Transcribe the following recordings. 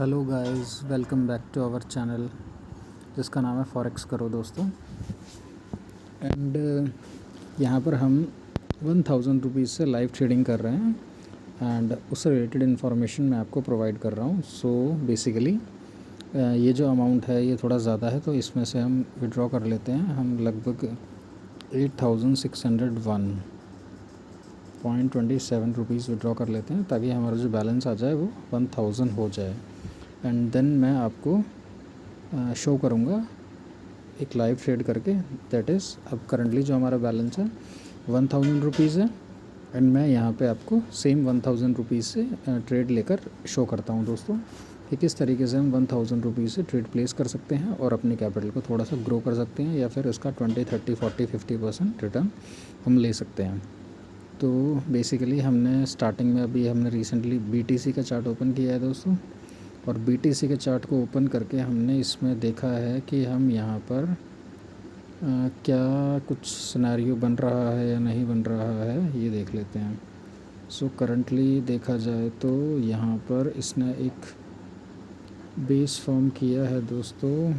Hello guys, welcome back to our channel जिसका नाम है फॉरेक्स करो दोस्तों। एंड यहाँ पर हम 1000 रुपीज़ से लाइव ट्रेडिंग कर रहे हैं एंड उससे रिलेटेड इन्फॉर्मेशन मैं आपको प्रोवाइड कर रहा हूँ। सो बेसिकली ये जो अमाउंट है ये थोड़ा ज़्यादा है, तो इसमें से हम विड्रॉ कर लेते हैं। हम लगभग 8601.27 रुपीज़ विड्रॉ कर लेते हैं ताकि हमारा जो बैलेंस आ जाए वो 1000 हो जाए। एंड देन मैं आपको शो करूँगा एक लाइव ट्रेड करके। दैट इज़ अब करंटली जो हमारा बैलेंस है 1000 रुपीज़ है एंड मैं यहाँ पे आपको सेम 1000 रुपीज़ से ट्रेड लेकर शो करता हूँ दोस्तों कि किस तरीके से हम 1000 रुपीज़ से ट्रेड प्लेस कर सकते हैं और अपने कैपिटल को थोड़ा सा ग्रो कर सकते हैं या फिर उसका 20, 30, 40, 50% रिटर्न हम ले सकते हैं। तो बेसिकली हमने स्टार्टिंग में अभी हमने रिसेंटली BTC का चार्ट ओपन किया है दोस्तों, और BTC के चार्ट को ओपन करके हमने इसमें देखा है कि हम यहाँ पर क्या कुछ सिनेरियो बन रहा है या नहीं बन रहा है ये देख लेते हैं। सो करंटली देखा जाए तो यहाँ पर इसने एक बेस फॉर्म किया है दोस्तों।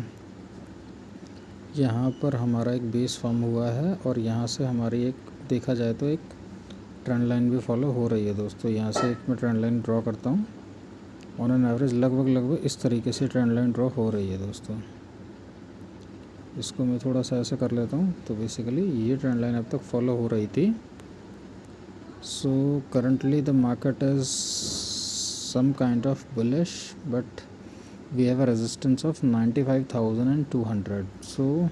यहाँ पर हमारा एक बेस फॉर्म हुआ है और यहाँ से हमारी एक देखा जाए तो एक ट्रेंड लाइन भी फॉलो हो रही है दोस्तों। यहाँ से एक मैं ट्रेंड लाइन ड्रॉ करता हूँ। ऑन एन एवरेज लगभग इस तरीके से ट्रेंड लाइन ड्रॉ हो रही है दोस्तों। इसको मैं थोड़ा सा ऐसे कर लेता हूँ। तो बेसिकली ये ट्रेंड लाइन अब तक फॉलो हो रही थी। So currently the market is some kind of bullish but we have a resistance of 95,200। So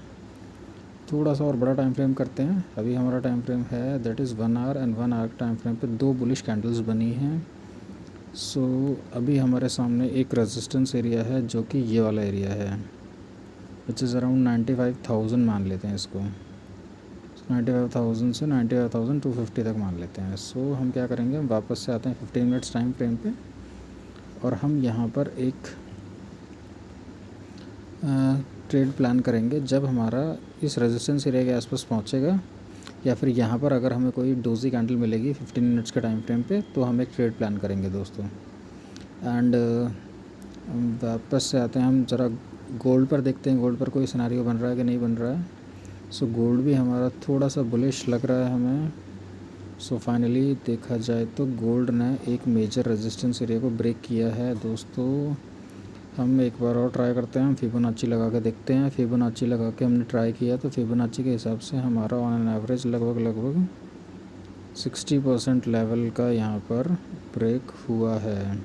थोड़ा सा और बड़ा टाइम फ्रेम करते हैं। अभी हमारा टाइम फ्रेम है that is 1 hour and 1 hour time frame पे 2 बुलिश कैंडल्स बनी हैं। सो अभी हमारे सामने एक रेजिस्टेंस एरिया है जो कि ये वाला एरिया है विच इज़ अराउंड 95,000 मान लेते हैं इसको। 95,000 से 95,250 तक मान लेते हैं। सो हम क्या करेंगे, हम वापस से आते हैं 15 मिनट्स टाइम फ्रेम पे और हम यहाँ पर एक ट्रेड प्लान करेंगे। जब हमारा इस रेजिस्टेंस एरिया के आसपास पहुँचेगा या फिर यहाँ पर अगर हमें कोई डोजी कैंडल मिलेगी 15 मिनट्स के टाइम फ्रेम पे तो हम एक ट्रेड प्लान करेंगे दोस्तों। एंड वापस से आते हैं, हम ज़रा गोल्ड पर देखते हैं गोल्ड पर कोई सिनेरियो बन रहा है कि नहीं बन रहा है। सो गोल्ड भी हमारा थोड़ा सा बुलिश लग रहा है हमें। सो फाइनली देखा जाए तो गोल्ड ने एक मेजर रेजिस्टेंस एरिया को ब्रेक किया है दोस्तों। हम एक बार और ट्राई करते हैं, हम फिबोनाची लगा के देखते हैं। फिबोनाची लगा के हमने ट्राई किया तो फिबोनाची के हिसाब से हमारा ऑन एन एवरेज लगभग 60% लेवल का यहाँ पर ब्रेक हुआ है।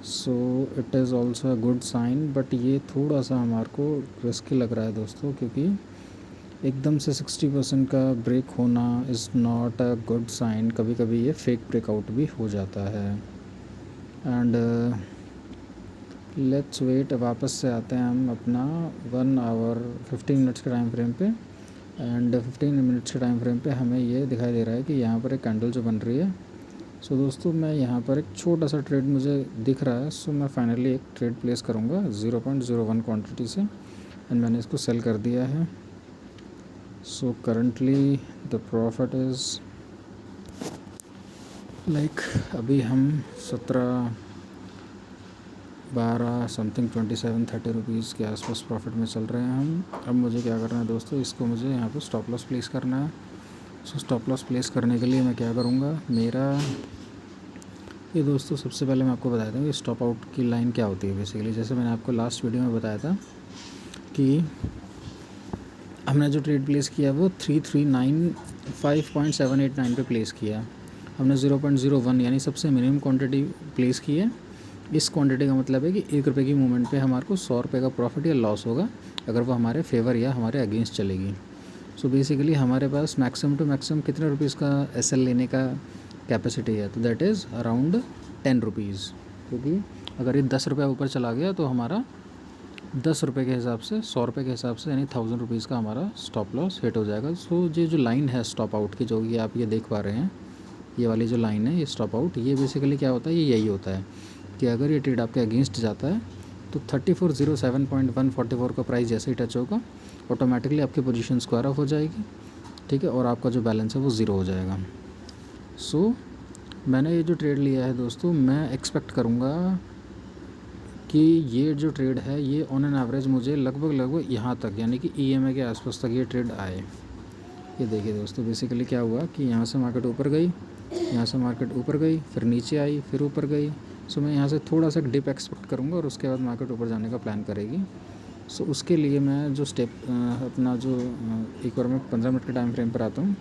So it is also a good sign but ये थोड़ा सा हमारे को रिस्की लग रहा है दोस्तों, क्योंकि एकदम से 60% का ब्रेक होना is not a good sign. कभी कभी ये फेक ब्रेकआउट भी हो जाता है। एंड लेट्स वेट, वापस से आते हैं हम अपना 1 आवर 15 मिनट्स के टाइम फ्रेम पे। एंड 15 मिनट्स के टाइम फ्रेम पे हमें ये दिखाई दे रहा है कि यहाँ पर एक कैंडल जो बन रही है। सो दोस्तों मैं यहाँ पर एक छोटा सा ट्रेड मुझे दिख रहा है। सो मैं फाइनली एक ट्रेड प्लेस करूँगा 0.01 क्वांटिटी से एंड मैंने इसको सेल कर दिया है। सो currently the profit is like अभी हम 12 समथिंग 27-30 रुपीज़ के आसपास प्रॉफिट में चल रहे हैं हम। अब मुझे क्या करना है दोस्तों, इसको मुझे यहाँ पर स्टॉप लॉस प्लेस करना है। सो स्टॉप लॉस प्लेस करने के लिए मैं क्या करूँगा, मेरा ये दोस्तों सबसे पहले मैं आपको बताया था कि स्टॉप आउट की लाइन क्या होती है। बेसिकली जैसे मैंने आपको लास्ट वीडियो में बताया था कि हमने जो ट्रेड प्लेस किया वो 3395.789 पे प्लेस किया। हमने 0.01 यानी सबसे मिनिमम क्वांटिटी प्लेस की है। इस क्वांटिटी का मतलब है कि 1 रुपये की मूवमेंट पे हमारे को 100 रुपये का प्रॉफिट या लॉस होगा अगर वो हमारे फेवर या हमारे अगेंस्ट चलेगी। सो बेसिकली हमारे पास मैक्सिमम टू मैक्सिमम कितने रुपीज़ का SL लेने का कैपेसिटी है, तो दैट इज़ अराउंड 10 रुपीज़। क्योंकि अगर ये 10 रुपये ऊपर चला गया तो हमारा 10 रुपये के हिसाब से 100 रुपये के हिसाब से यानी 1000 रुपीज़ का हमारा स्टॉप लॉस हिट हो जाएगा। सो ये जो लाइन है स्टॉप आउट की, जो ये आप ये देख पा रहे हैं, ये वाली जो लाइन है ये स्टॉप आउट, ये बेसिकली क्या होता है, ये यही होता है कि अगर ये ट्रेड आपके अगेंस्ट जाता है तो 3407.144 का प्राइस जैसे ही टच होगा ऑटोमेटिकली आपकी पोजीशन स्क्वायर ऑफ हो जाएगी, ठीक है, और आपका जो बैलेंस है वो ज़ीरो हो जाएगा। सो मैंने ये जो ट्रेड लिया है दोस्तों, मैं एक्सपेक्ट करूँगा कि ये जो ट्रेड है ये ऑन एन एवरेज मुझे लगभग यहाँ तक यानी कि EMA के आसपास तक ये ट्रेड आए। ये देखिए दोस्तों, बेसिकली क्या हुआ कि यहाँ से मार्केट ऊपर गई, यहाँ से मार्केट ऊपर गई, फिर नीचे आई, फिर ऊपर गई। सो मैं यहाँ से थोड़ा सा डिप एक्सपेक्ट करूँगा और उसके बाद मार्केट ऊपर जाने का प्लान करेगी। सो उसके लिए मैं जो स्टेप अपना जो एक बार मैं 15 मिनट के टाइम फ्रेम पर आता हूँ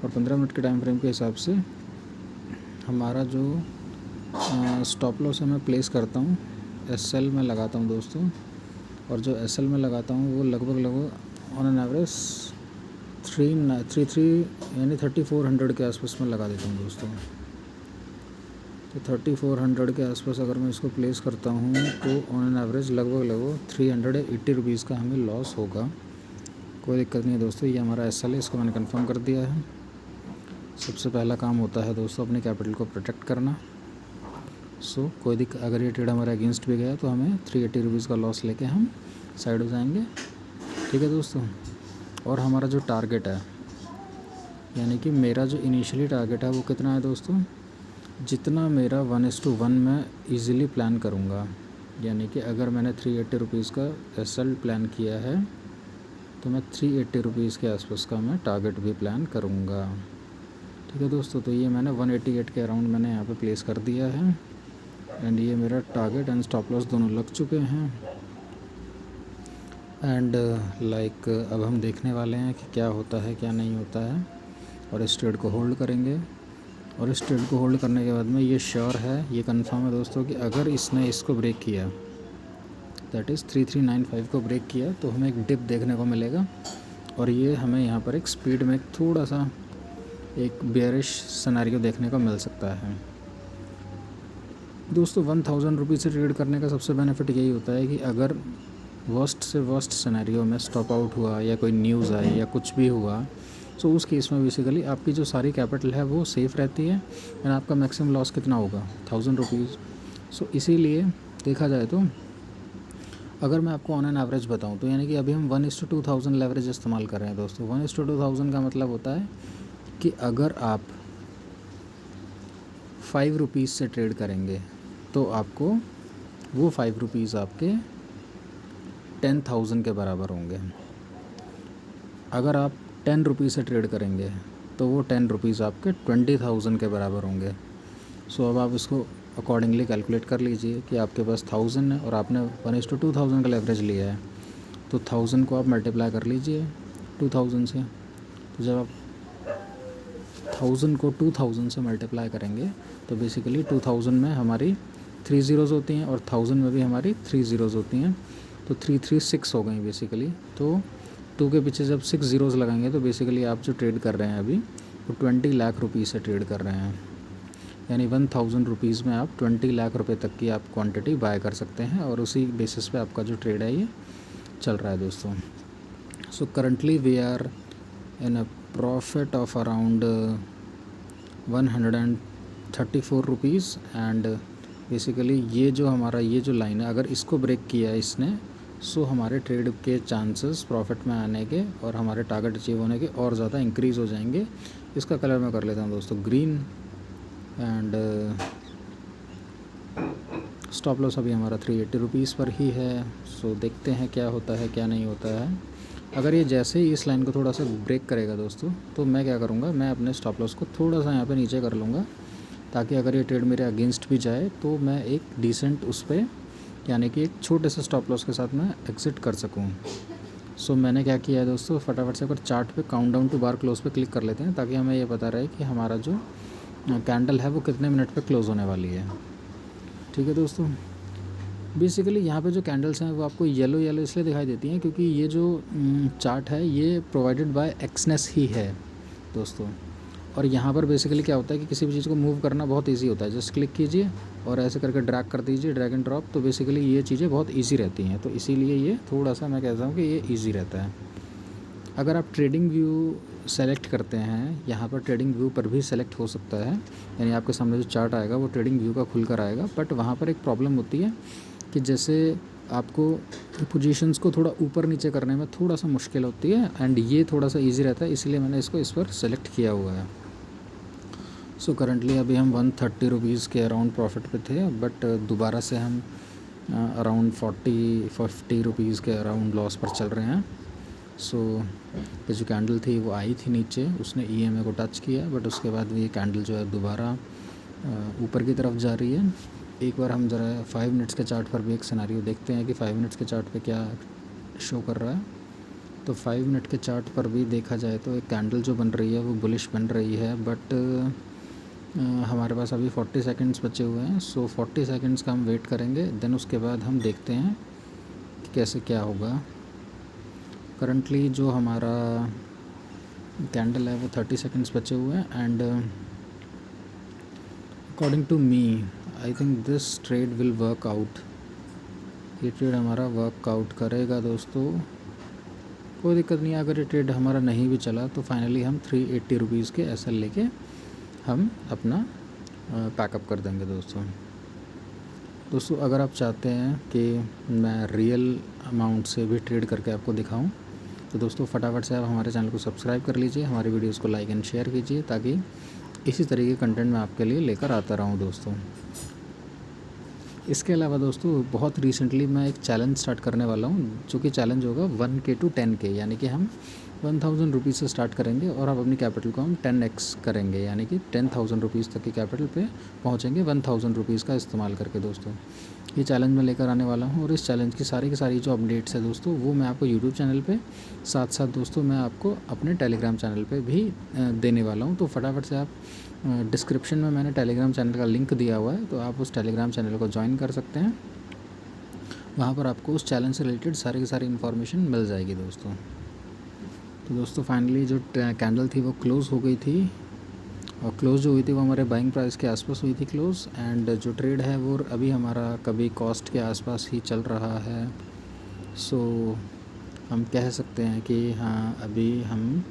और 15 मिनट के टाइम फ्रेम के हिसाब से हमारा जो स्टॉप लॉस है मैं प्लेस करता हूँ, SL में लगाता हूँ दोस्तों। और जो SL में लगाता हूँ वो लगभग ऑन एन एवरेज 33 यानी 3400 के आसपास में लगा देता हूँ दोस्तों। तो 3400 के आसपास अगर मैं इसको प्लेस करता हूँ तो ऑन एन एवरेज लगभग 380 रुपीज़ का हमें लॉस होगा। कोई दिक्कत नहीं है दोस्तों, ये हमारा SL है, इसको मैंने कंफर्म कर दिया है। सबसे पहला काम होता है दोस्तों अपने कैपिटल को प्रोटेक्ट करना। सो कोई दिक्कत, अगर ये ट्रेड हमारे अगेंस्ट भी गया तो हमें 380 रुपीज़ का लॉस लेके हम साइड हो जाएंगे। ठीक है दोस्तों। और हमारा जो टारगेट है यानी कि मेरा जो इनिशियली टारगेट है वो कितना है दोस्तों, जितना मेरा 1:1 में ईज़िली प्लान करूँगा। यानी कि अगर मैंने 380 रुपीज़ का SL प्लान किया है तो मैं 380 रुपीज़ के आसपास का मैं टारगेट भी प्लान करूँगा। ठीक है दोस्तों। तो ये मैंने 188 के अराउंड मैंने यहाँ पे प्लेस कर दिया है एंड ये मेरा टारगेट एंड स्टॉप लॉस दोनों लग चुके हैं। एंड अब हम देखने वाले हैं कि क्या होता है क्या नहीं होता है और इस ट्रेड को होल्ड करेंगे। और इस ट्रेड को होल्ड करने के बाद में ये श्योर है, ये कंफर्म है दोस्तों कि अगर इसने इसको ब्रेक किया, दैट इज़ 3395 को ब्रेक किया, तो हमें एक डिप देखने को मिलेगा और ये हमें यहाँ पर एक स्पीड में थोड़ा सा एक बेयरिश सिनेरियो देखने को मिल सकता है दोस्तों। 1000 रुपीज़ से ट्रेड करने का सबसे बेनिफिट यही होता है कि अगर वर्स्ट से वर्स्ट सिनेरियो में स्टॉप आउट हुआ या कोई न्यूज़ आई या कुछ भी हुआ, सो उस केस में बेसिकली आपकी जो सारी कैपिटल है वो सेफ़ रहती है एंड आपका मैक्सिमम लॉस कितना होगा, 1000 रुपीज़। सो इसीलिए देखा जाए तो अगर मैं आपको ऑन एन एवरेज बताऊं तो यानी कि अभी हम 1:2000 लेवरेज इस्तेमाल कर रहे हैं दोस्तों। 1:2000 का मतलब होता है कि अगर आप 5 रुपीज़ से ट्रेड करेंगे तो आपको वो 5 रुपीज़ आपके 10,000 के बराबर होंगे। अगर आप 10 रुपीज़ से ट्रेड करेंगे तो वो 10 रुपीज़ आपके 20,000 के बराबर होंगे। सो अब आप इसको अकॉर्डिंगली कैलकुलेट कर लीजिए कि आपके पास 1000 है और आपने 1:2000 का लेवरेज लिया है, तो 1000 को आप मल्टीप्लाई कर लीजिए 2000 से। तो जब आप 1000 को 2000 से मल्टीप्लाई करेंगे तो बेसिकली 2000 में हमारी 3 ज़ीरोज़ होती हैं और 1000 में भी हमारी 3 ज़ीरोज़ होती हैं, तो 336 हो गई बेसिकली। तो 2 के पीछे जब 6 ज़ीरोज़ लगाएंगे तो बेसिकली आप जो ट्रेड कर रहे हैं अभी वो 20 लाख रुपीज़ से ट्रेड कर रहे हैं। यानी 1000 रुपीज़ में आप 20 लाख रुपए तक की आप क्वांटिटी बाय कर सकते हैं और उसी बेसिस पे आपका जो ट्रेड है ये चल रहा है दोस्तों। So currently we are in a profit of around 134 rupees and basically ये जो हमारा ये जो लाइन है अगर इसको ब्रेक किया है इसने, सो हमारे ट्रेड के चांसेस प्रॉफिट में आने के और हमारे टारगेट अचीव होने के और ज़्यादा इंक्रीज़ हो जाएंगे। इसका कलर मैं कर लेता हूँ दोस्तों ग्रीन एंड स्टॉप लॉस अभी हमारा 380 रुपीज़ पर ही है। सो देखते हैं क्या होता है क्या नहीं होता है। अगर ये जैसे ही इस लाइन को थोड़ा सा ब्रेक करेगा दोस्तों तो मैं क्या करूँगा, मैं अपने स्टॉप लॉस को थोड़ा सा यहाँ पे नीचे कर लूँगा ताकि अगर ये ट्रेड मेरे अगेंस्ट भी जाए तो मैं एक डिसेंट उस पर यानी कि एक छोटे से स्टॉप लॉस के साथ मैं एग्ज़िट कर सकूँ। सो मैंने क्या किया है दोस्तों, फटाफट से अगर चार्ट पे काउंटडाउन टू बार क्लोज पे क्लिक कर लेते हैं ताकि हमें ये पता रहे कि हमारा जो कैंडल है वो कितने मिनट पे क्लोज़ होने वाली है। ठीक है दोस्तों। बेसिकली यहाँ पे जो कैंडल्स हैं वो आपको येलो येलो इसलिए दिखाई देती हैं क्योंकि ये जो चार्ट है ये प्रोवाइडेड बाय एक्सनेस ही है दोस्तों। और यहाँ पर बेसिकली क्या होता है कि किसी भी चीज़ को मूव करना बहुत इजी होता है। जस्ट क्लिक कीजिए और ऐसे करके ड्रैग कर दीजिए, ड्रैग एंड ड्रॉप, तो बेसिकली ये चीज़ें बहुत इजी रहती हैं। तो इसीलिए ये थोड़ा सा मैं कहता हूँ कि ये इजी रहता है। अगर आप ट्रेडिंग व्यू सेलेक्ट करते हैं, यहाँ पर ट्रेडिंग व्यू पर भी सेलेक्ट हो सकता है, यानी आपके सामने जो चार्ट आएगा वो ट्रेडिंग व्यू का खुल कर आएगा। बट वहाँ पर एक प्रॉब्लम होती है कि जैसे आपको पोजीशंस को थोड़ा ऊपर नीचे करने में थोड़ा सा मुश्किल होती है एंड ये थोड़ा सा इजी रहता है, इसलिए मैंने इसको इस पर सेलेक्ट किया हुआ है। सो करंटली अभी हम 130 रुपीज़ के अराउंड प्रॉफिट पे थे, बट दोबारा से हम अराउंड 40-50 रुपीज़ के अराउंड लॉस पर चल रहे हैं। सो ये जो कैंडल थी वो आई थी नीचे, उसने EMA को टच किया, बट उसके बाद ये कैंडल जो है दोबारा ऊपर की तरफ जा रही है। एक बार हम ज़रा 5 मिनट्स के चार्ट पर भी एक सिनेरियो देखते हैं कि 5 मिनट्स के चार्ट पे क्या शो कर रहा है। तो 5 मिनट के चार्ट पर भी देखा जाए तो एक कैंडल जो बन रही है वो बुलिश बन रही है, बट हमारे पास अभी 40 सेकंड्स बचे हुए हैं। सो 40 सेकंड्स का हम वेट करेंगे, देन उसके बाद हम देखते हैं कि कैसे क्या होगा। करंटली जो हमारा कैंडल है वो 30 सेकंड्स बचे हुए हैं, and according to me I think this trade will work out. ये ट्रेड हमारा वर्कआउट करेगा दोस्तों, कोई दिक्कत नहीं है। अगर ये ट्रेड हमारा नहीं भी चला तो फाइनली हम 380 रुपीज़ के SL लेके हम अपना पैकअप कर देंगे दोस्तों। अगर आप चाहते हैं कि मैं रियल अमाउंट से भी ट्रेड करके आपको दिखाऊं, तो दोस्तों फटाफट से आप हमारे चैनल को सब्सक्राइब कर लीजिए, हमारी वीडियोस को लाइक एंड शेयर कीजिए, ताकि इसी तरीके के कंटेंट मैं आपके लिए लेकर आता रहूं दोस्तों। इसके अलावा दोस्तों बहुत रिसेंटली मैं एक चैलेंज स्टार्ट करने वाला हूँ, जो कि चैलेंज होगा 1K to 10K, यानी कि हम 1000 रुपीज़ से स्टार्ट करेंगे और अब अपनी कैपिटल को हम 10x करेंगे, यानी कि 10,000 रुपीज़ तक की कैपिटल पे पहुँचेंगे 1000 रुपीज़ का इस्तेमाल करके दोस्तों। ये चैलेंज मैं लेकर आने वाला हूँ, और इस चैलेंज की सारी जो अपडेट्स है दोस्तों वो मैं आपको यूट्यूब चैनल पे, साथ साथ दोस्तों मैं आपको अपने टेलीग्राम चैनल पे भी देने वाला हूँ। तो फटाफट से आप डिस्क्रिप्शन में मैंने टेलीग्राम चैनल का लिंक दिया हुआ है, तो आप उस टेलीग्राम चैनल को ज्वाइन कर सकते हैं। वहाँ पर आपको उस चैलेंज से रिलेटेड सारी की सारी इन्फॉर्मेशन मिल जाएगी दोस्तों। तो दोस्तों फाइनली जो कैंडल थी वो क्लोज़ हो गई थी, और क्लोज़ जो हुई थी वो हमारे बाइंग प्राइस के आसपास हुई थी क्लोज़, एंड जो ट्रेड है वो अभी हमारा कभी कॉस्ट के आसपास ही चल रहा है। सो हम कह सकते हैं कि हाँ अभी हम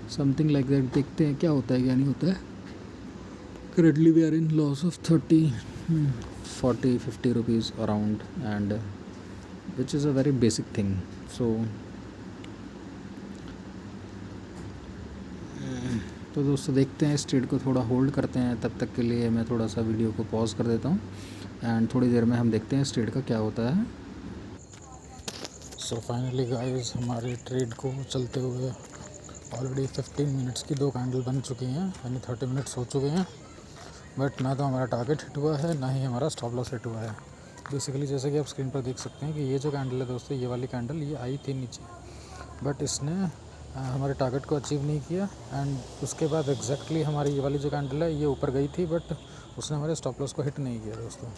समथिंग लाइक दैट देखते हैं क्या होता है क्या नहीं होता है। Currently we are in loss of 40-50 rupees around, and which is a very basic thing. So तो दोस्तों देखते हैं, इस ट्रेड को थोड़ा होल्ड करते हैं, तब तक के लिए मैं थोड़ा सा वीडियो को पॉज कर देता हूँ, एंड थोड़ी देर में हम देखते हैं इस ट्रेड का क्या होता है। सो फाइनली गाइस हमारे ट्रेड को चलते हुए ऑलरेडी 15 मिनट्स की 2 कैंडल बन चुकी हैं, यानी 30 मिनट्स हो चुके हैं, बट ना तो हमारा टारगेट हिट हुआ है, ना ही हमारा स्टॉप लॉस हिट हुआ है। बेसिकली जैसे कि आप स्क्रीन पर देख सकते हैं कि ये जो कैंडल है दोस्तों, ये वाली कैंडल ये आई थी नीचे, बट इसने हमारे टारगेट को अचीव नहीं किया, एंड उसके बाद एग्जैक्टली हमारी ये वाली जो कैंडल है ये ऊपर गई थी, बट उसने हमारे स्टॉप लॉस को हिट नहीं किया दोस्तों।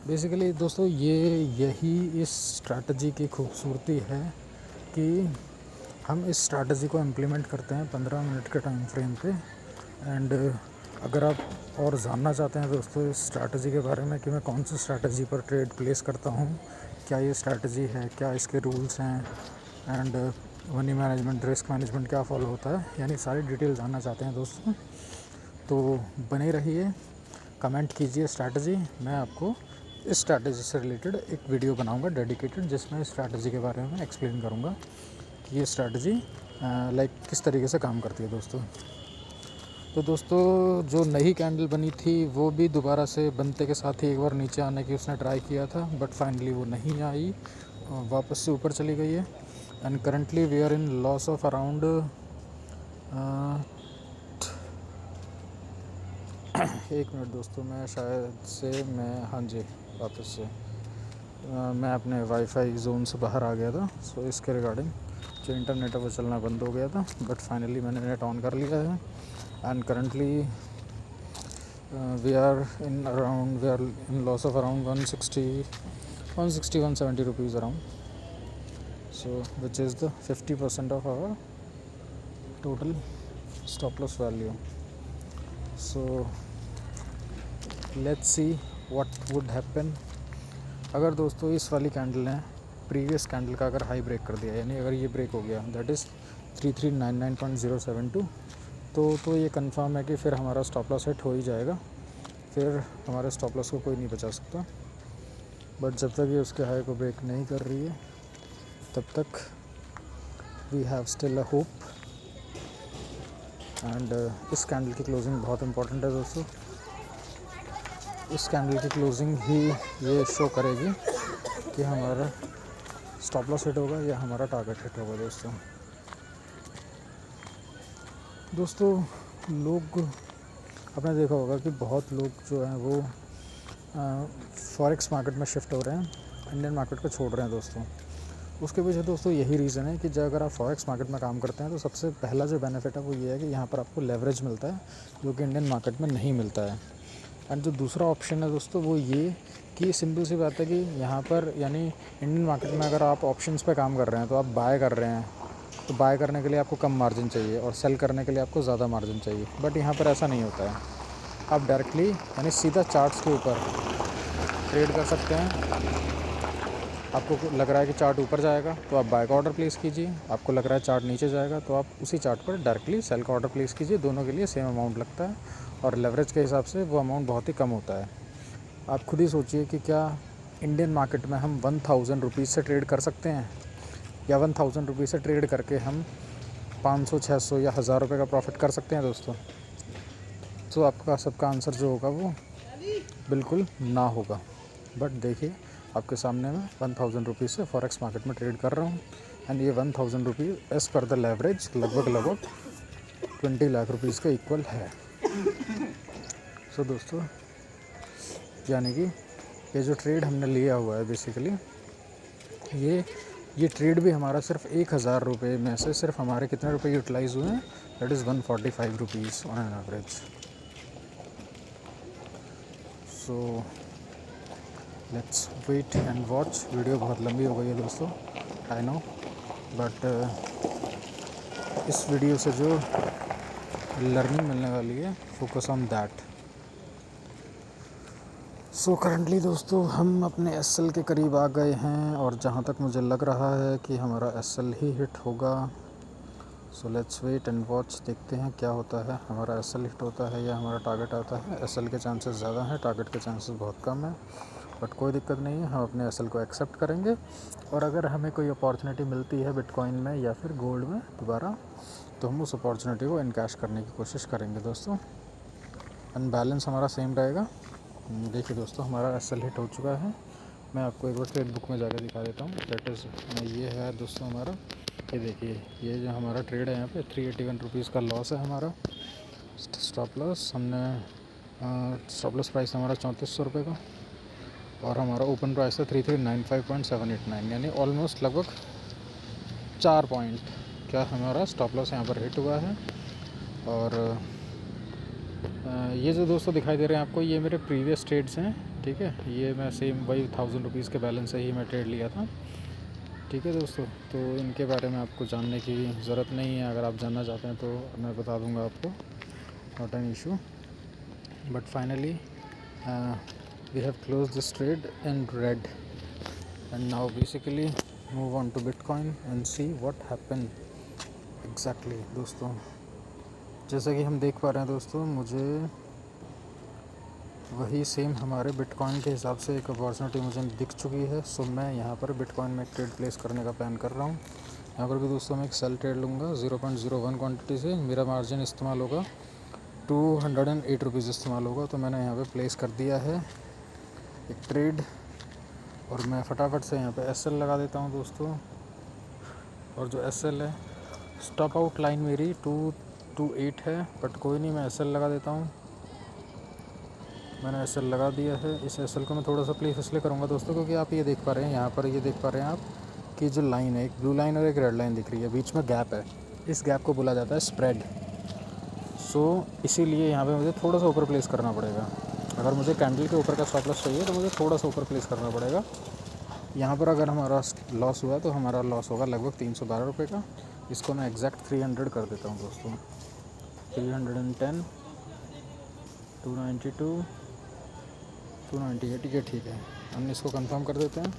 बेसिकली दोस्तों यही इस स्ट्रैटेजी की खूबसूरती है कि हम इस स्ट्रैटेजी को इम्प्लीमेंट करते हैं 15 मिनट के टाइम फ्रेम पे। एंड अगर आप और जानना चाहते हैं दोस्तों इस स्ट्रैटेजी के बारे में कि मैं कौन सी स्ट्रैटेजी पर ट्रेड प्लेस करता हूँ, क्या ये स्ट्रैटेजी है, क्या इसके रूल्स हैं, and money management, risk management क्या फॉलो होता है, यानी सारी डिटेल जानना चाहते हैं दोस्तों, तो बने रहिए, कमेंट कीजिए स्ट्रैटेजी। मैं आपको इस स्ट्रैटेजी से रिलेटेड एक वीडियो बनाऊंगा डेडिकेटेड, जिसमें इस स्ट्रैटेजी के बारे में एक्सप्लेन करूंगा कि ये स्ट्रैटेजी लाइक किस तरीके से काम करती है दोस्तों। तो दोस्तों जो नई कैंडल बनी थी वो भी दोबारा से बनते के साथ ही एक बार नीचे आने की उसने ट्राई किया था, बट फाइनली वो नहीं आई, वापस से ऊपर चली गई है, and currently we are in loss of around 1 minute दोस्तों, मैं शायद से हाँ जी वापस से मैं अपने वाईफाई जोन से बाहर आ गया था। सो इसके रिगार्डिंग जो इंटरनेट है वो चलना बंद हो गया था, बट फाइनली मैंने नेट ऑन कर लिया है, and currently we are in loss of around 160-170 rupees around, so which is the 50% of our total stop loss value. So let's see what would happen अगर दोस्तों इस वाली कैंडल ने previous candle का अगर हाई ब्रेक कर दिया, यानी अगर ये ब्रेक हो गया दैट इज़ 3399.072, तो ये कंफर्म है कि फिर हमारा स्टॉप लॉस हिट हो ही जाएगा, फिर हमारे स्टॉप लॉस को कोई नहीं बचा सकता। बट जब तक ये उसके हाई को ब्रेक नहीं कर रही है तब तक we have still a hope, and इस कैंडल की क्लोजिंग बहुत इंपॉर्टेंट है दोस्तों। इस कैंडल की क्लोजिंग ही ये शो करेगी कि हमारा स्टॉप लॉस हिट होगा या हमारा टारगेट हिट होगा दोस्तों लोग, आपने देखा होगा कि बहुत लोग जो हैं वो फॉरेक्स मार्केट में शिफ्ट हो रहे हैं, इंडियन मार्केट को छोड़ रहे हैं दोस्तों। उसके पीछे दोस्तों यही रीज़न है कि जब अगर आप फॉरेक्स मार्केट में काम करते हैं तो सबसे पहला जो बेनिफिट है वो ये है कि यहाँ पर आपको लेवरेज मिलता है, जो कि इंडियन मार्केट में नहीं मिलता है। एंड जो दूसरा ऑप्शन है दोस्तों वो ये कि सिंपल सी बात है कि यहाँ पर यानी इंडियन मार्केट में अगर आप ऑप्शंस पे काम कर रहे हैं तो आप बाय कर रहे हैं, तो बाय करने के लिए आपको कम मार्जिन चाहिए और सेल करने के लिए आपको ज़्यादा मार्जिन चाहिए। बट यहाँ पर ऐसा नहीं होता है, आप डायरेक्टली यानी सीधा चार्ट्स के ऊपर ट्रेड कर सकते हैं। आपको लग रहा है कि चार्ट ऊपर जाएगा तो आप बाय का ऑर्डर प्लेस कीजिए, आपको लग रहा है चार्ट नीचे जाएगा तो आप उसी चार्ट पर डायरेक्टली सेल का ऑर्डर प्लेस कीजिए। दोनों के लिए सेम अमाउंट लगता है और लेवरेज के हिसाब से वो अमाउंट बहुत ही कम होता है। आप खुद ही सोचिए कि क्या इंडियन मार्केट में हम 1000 रुपीज़ से ट्रेड कर सकते हैं, या 1000 रुपीज़ से ट्रेड करके हम 500, 600 या 1000 रुपये का प्रॉफिट कर सकते हैं दोस्तों? तो आपका सबका आंसर जो होगा वो बिल्कुल ना होगा। बट देखिए आपके सामने मैं 1000 रुपीज़ से फॉरेक्स मार्केट में ट्रेड कर रहा हूँ एंड ये 1000 rupees as per the leverage लगभग 20 लाख रुपीज़ के इक्वल है। सो दोस्तों यानी कि ये जो ट्रेड हमने लिया हुआ है बेसिकली ये ट्रेड भी हमारा सिर्फ 1000 रुपये में से सिर्फ हमारे कितने रुपए यूटिलाइज़ हुए हैं? That is 145 rupees on an average. So let's wait and watch. Video बहुत लंबी हो गई है दोस्तों, आई नो, बट इस वीडियो से जो लर्निंग मिलने वाली है, focus on that. So currently दोस्तों हम अपने एसएल के करीब आ गए हैं और जहाँ तक मुझे लग रहा है कि हमारा एसएल ही हिट होगा। So let's wait and watch, देखते हैं क्या होता है, हमारा एसएल हिट होता है या हमारा टारगेट आता है। एसएल के चांसेस ज़्यादा हैं, टारगेट के चांसेस बहुत कम हैं, बट कोई दिक्कत नहीं है, हम अपने एसएल को एक्सेप्ट करेंगे। और अगर हमें कोई अपॉर्चुनिटी मिलती है बिटकॉइन में या फिर गोल्ड में दोबारा, तो हम उस अपॉर्चुनिटी को इनकैश करने की कोशिश करेंगे दोस्तों। एंड बैलेंस हमारा सेम रहेगा। देखिए दोस्तों हमारा एसएल हिट हो चुका है। मैं आपको एक बार ट्रेड बुक में जाकर दिखा देता हूँ। दैट इज़ ये है दोस्तों हमारा, ये देखिए ये जो हमारा ट्रेड है यहाँ पे 381 रुपीज़ का लॉस है हमारा। स्टॉप लॉस हमने स्टॉप लॉस प्राइस हमारा 3400 रुपये का और हमारा ओपन प्राइस है 3395.789, यानी ऑलमोस्ट लगभग 4 पॉइंट क्या हमारा स्टॉप लॉस यहाँ पर हिट हुआ है। और ये जो दोस्तों दिखाई दे रहे हैं आपको, ये मेरे प्रीवियस ट्रेड्स हैं, ठीक है। ये मैं सेम वही 1000 रुपीज़ के बैलेंस से ही मैं ट्रेड लिया था, ठीक है दोस्तों। तो इनके बारे में आपको जानने की ज़रूरत नहीं है, अगर आप जानना चाहते हैं तो मैं बता दूंगा आपको, not an issue. But finally we have close this trade in red and now basically move on to bitcoin and see what happen exactly दोस्तों। जैसा कि हम देख पा रहे हैं दोस्तों, मुझे वही सेम हमारे बिटकॉइन के हिसाब से एक अपॉर्चुनिटी मुझे दिख चुकी है। सो मैं यहाँ पर बिटकॉइन में एक ट्रेड प्लेस करने का प्लान कर रहा हूँ। यहाँ पर भी दोस्तों मैं एक सेल ट्रेड लूँगा 0.01 क्वांटिटी से। मेरा मार्जिन इस्तेमाल होगा 208 रुपीज़ इस्तेमाल होगा। तो मैंने यहाँ पे प्लेस कर दिया है एक ट्रेड और मैं फटाफट से यहाँ पे एसएल लगा देता हूँ दोस्तों। और जो एसएल है, स्टॉप आउट लाइन मेरी 228 है, बट कोई नहीं, मैं एसएल लगा देता हूँ। मैंने एसएल लगा दिया है। इस एसएल को मैं थोड़ा सा प्लेस इसलिए करूँगा दोस्तों क्योंकि आप ये देख पा रहे हैं, यहाँ पर ये देख पा रहे हैं आप कि जो लाइन है, एक ब्लू लाइन और एक रेड लाइन दिख रही है, बीच में गैप है। इस गैप को बोला जाता है स्प्रेड। सो इसीलिए यहाँ पे मुझे थोड़ा सा ऊपर प्लेस करना पड़ेगा। अगर मुझे कैंडल के ऊपर का स्टॉप लॉस चाहिए तो मुझे थोड़ा सा ऊपर प्लेस करना पड़ेगा। यहाँ पर अगर हमारा लॉस हुआ तो हमारा लॉस होगा लगभग 312 रुपये का। इसको मैं एग्जैक्ट 300 कर देता हूँ दोस्तों। 310, 292, 298, ठीक है। हम इसको कंफर्म कर देते हैं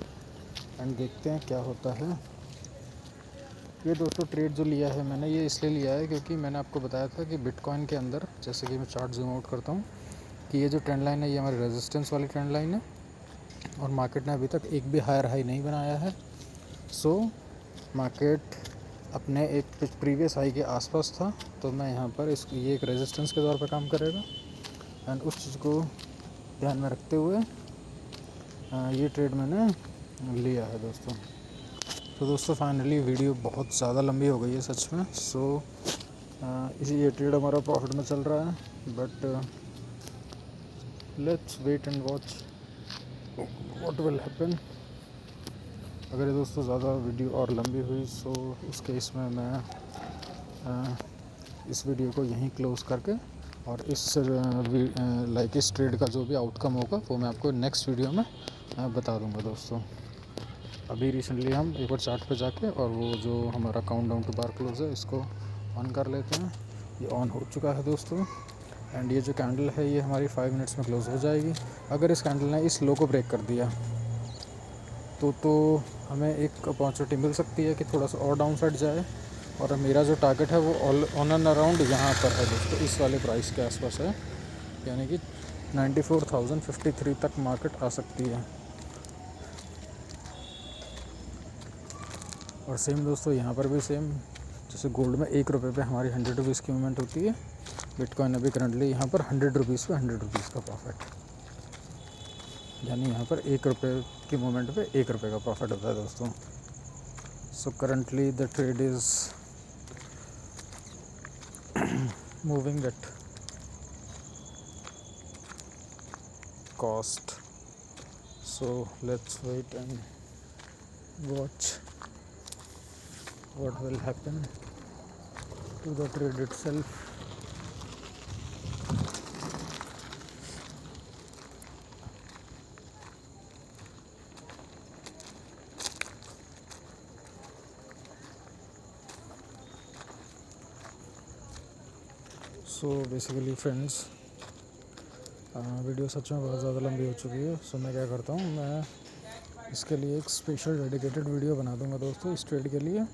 एंड देखते हैं क्या होता है। ये दोस्तों ट्रेड जो लिया है मैंने, ये इसलिए लिया है क्योंकि मैंने आपको बताया था कि बिटकॉइन के अंदर, जैसे कि मैं चार्ट जूम आउट करता हूँ, कि ये जो ट्रेंड लाइन है ये हमारी रेजिस्टेंस वाली ट्रेंड लाइन है और मार्केट ने अभी तक एक भी हायर हाई नहीं बनाया है। सो मार्केट अपने एक प्रीवियस हाई के आसपास था, तो मैं यहाँ पर ये एक रेजिस्टेंस के तौर पर काम करेगा एंड उस चीज़ को ध्यान में रखते हुए ये ट्रेड मैंने लिया है दोस्तों। तो दोस्तों फाइनली वीडियो बहुत ज़्यादा लंबी हो गई है सच में। सो इसी ये ट्रेड हमारा प्रॉफिट में चल रहा है, but let's wait and watch what will happen. अगर ये दोस्तों ज़्यादा वीडियो और लंबी हुई सो उस केस में मैं इस वीडियो को यहीं क्लोज़ करके और इस ट्रेड का जो भी आउटकम होगा वो मैं आपको नेक्स्ट वीडियो में बता दूंगा दोस्तों। अभी रिसेंटली हम एक बार चार्ट पे जाके और वो जो हमारा काउंटडाउन टू बार क्लोज है इसको ऑन कर लेते हैं। ये ऑन हो चुका है दोस्तों, एंड ये जो कैंडल है ये हमारी 5 मिनट्स में क्लोज़ हो जाएगी। अगर इस कैंडल ने इस लो को ब्रेक कर दिया तो हमें एक अपॉर्चुनिटी मिल सकती है कि थोड़ा सा और डाउन साइड जाए, और मेरा जो टारगेट है वो ऑन एंड अराउंड यहाँ पर है दोस्तों, इस वाले प्राइस के आसपास है, यानी कि 94,053 तक मार्केट आ सकती है। और सेम दोस्तों यहाँ पर भी सेम, जैसे गोल्ड में 1 रुपये पे हमारी 100 रुपीज़ की मूवमेंट होती है, बिटकॉइन अभी करंटली यहाँ पर 100 रुपीज़ पे 100 रुपीज़ का प्रॉफिट, यानी यहाँ पर 1 रुपये की मूवमेंट पे 1 रुपये का प्रॉफिट होता है दोस्तों। So currently the trade is moving at cost, so let's wait and watch what will happen to the trade itself. So basically friends, video सच में बहुत ज़्यादा लंबी हो चुकी है। सो मैं क्या करता हूँ, मैं इसके लिए एक स्पेशल डेडिकेटेड वीडियो बना दूँगा दोस्तों इस ट्रेड के लिए।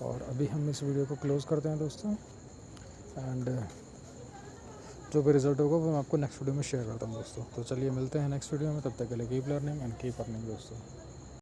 और अभी हम इस वीडियो को क्लोज़ करते हैं दोस्तों, एंड जो भी रिज़ल्ट होगा वो मैं आपको नेक्स्ट वीडियो में शेयर करता हूँ दोस्तों। तो चलिए मिलते हैं नेक्स्ट वीडियो में, तब तक के लिए keep learning and keep earning दोस्तों।